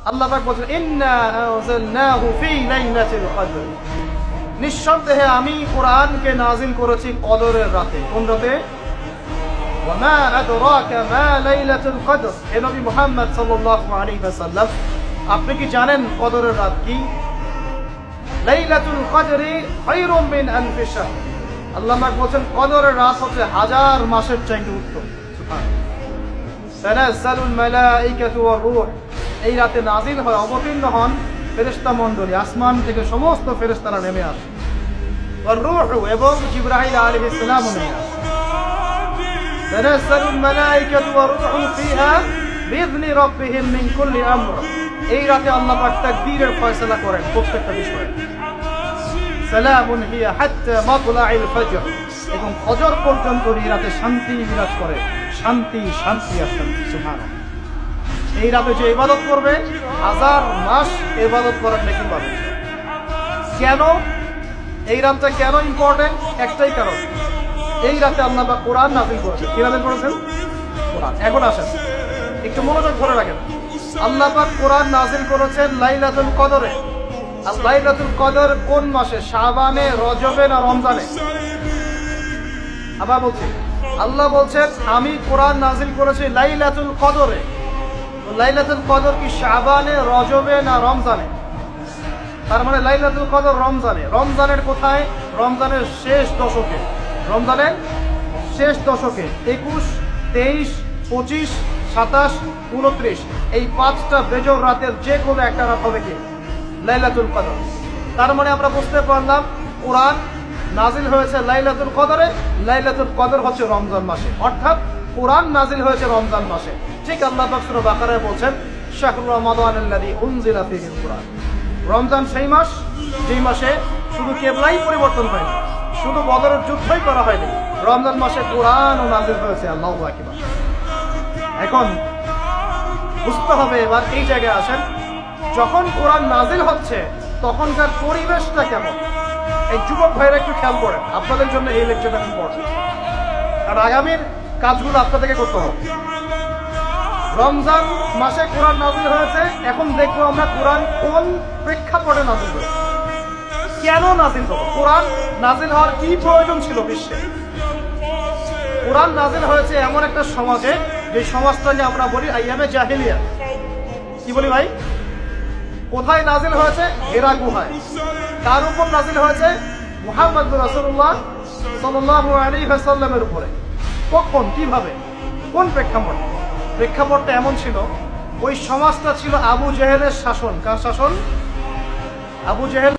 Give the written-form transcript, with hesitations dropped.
আল্লাহ পাক বলেন ইন্না আনজালনাহু ফি লাইলাতিল কদর, নিঃসন্দেহে আমি কোরআনকে নাজিল করেছি কদরের রাতে। কোন রাতে? ওয়া মা আদরাকা মা লাইলাতুল কদর, হে নবী মুহাম্মদ সাল্লাল্লাহু আলাইহি ওয়াসাল্লাম, আপনি কি জানেন কদরের রাত কি? লাইলাতুল কদরি খায়রুম মিন আলফি শাহর, আল্লাহ পাক বলেন কদরের রাত হচ্ছে হাজার মাসের চাইতে উত্তম। সুবহানাল্লাহ। তানাজ্জালুল মালাইকাতু ওয়ার রূহ, এই রাতে নাজিল হয়, অবতীর্ণ হন ফেরেশতা মণ্ডলী, আসমান থেকে সমস্ত ফেরেশতারা নেমে আসে। ওয়ার রূহ, এবং জিবরাইল আলাইহিস সালাম নেমে আসে। তানাজ্জালুল মালাইকাতু ওয়ার রূহু ফিহা বিইذনি রাব্বিহিম মিন কুল্লি আমর, এই রাতে আল্লাহ পাক তাকদীরের ফয়সালা করেন প্রত্যেকটা বিষয়ে। সালামুন হিয়া হাত্তা মাতলাইল ফজর, এবং ফজর পর্যন্ত এই রাতে শান্তি বিরাজ করে, শান্তি শান্তি আর শান্তি। সুবহানাল্লাহ। এই রাতে যে ইবাদত করবে হাজার মাস ইবাদত করার নেকি পাবে। কেন এই রাতটা কেন ইম্পর্টেন্ট? একটাই কারণ, এই রাতে আল্লাহ পাক কোরআন নাযিল করেছেন। কি নাযিল করেছেন? কোরআন। এখন আসেন একটু মনোযোগ ধরে রাখেন। আল্লাহ পাক কোরআন নাযিল করেছেন লাইলাতুল কদরে। আর লাইলাতুল কদর কোন মাসে? শাবানে, রজবে না রমজানে? আবার বলছি, আল্লাহ বলছেন আমি কোরআন নাযিল করেছি লাইলাতুল কদরে। লাইলাতুল কদর কি শাবানে, রজবে না রমজানে? তার মানে লাইলাতুল কদর রমজানে। রমজানের কোথায়? রমজানের শেষ দশকে। রমজানের শেষ দশকে 21, 23, 25, 27, 29, এই 5টা বেজর রাতের যে কোনো একটা রাত হবে কি লাইলাতুল কদর। তার মানে আমরা বুঝতে পারলাম কোরআন নাজিল হয়েছে লাইলাতুল কদরে, লাইলাতুল কদর হচ্ছে রমজান মাসে, অর্থাৎ কোরআন নাজিল হয়েছে রমজান মাসে। ঠিক আল্লাহ পাক সূরা বাকারায় বলছেন শাহরু রমাদানাল্লাযী উনজিলা ফীহিল কুরআন, রমজান সেই মাস যেই মাসে শুধু কিবলাই পরিবর্তন হয়নি, শুধু বদরের যুদ্ধই করা হয়নি, রমজান মাসে কোরআনও নাজিল হয়েছে। আল্লাহু আকবার। এখন বুঝতে হবে, এবার এই জায়গায় আসেন, যখন কোরআন নাজিল হচ্ছে তখনকার পরিবেশটা কেমন? এই যুবক ভাইরা একটু খেয়াল করেন, আপনাদের জন্য এই লেকচারটা ইম্পর্টেন্ট, আর আগামীর কাজগুলো আপনাদেরকে করতে হবে। রমজান মাসে কোরআন নাজিল হয়েছে, এখন দেখবো আমরা কোরআন কোন প্রেক্ষাপটে নাজিল হয়েছে, কেন নাজিল হলো, কোরআন নাজিল হওয়ার কি প্রয়োজন ছিল বিশ্বে। কোরআন নাজিল হয়েছে এমন একটা সমাজে, যে সমাজটা নিয়ে আমরা বলি আইয়ামে জাহিলিয়া। কি বলি ভাই? কোথায় নাজিল হয়েছে? হেরা গুহায়। কার উপর নাজিল হয়েছে? মুহাম্মদ রাসূলুল্লাহ সাল্লাল্লাহু আলাইহি ওয়াসাল্লামের উপরে। কখন, কিভাবে, কোন প্রেক্ষাপটে? প্রেক্ষাপটটা এমন ছিল, ওই সমাজটা ছিল আবু জেহেলের শাসন। কার শাসন? আবু জেহেল।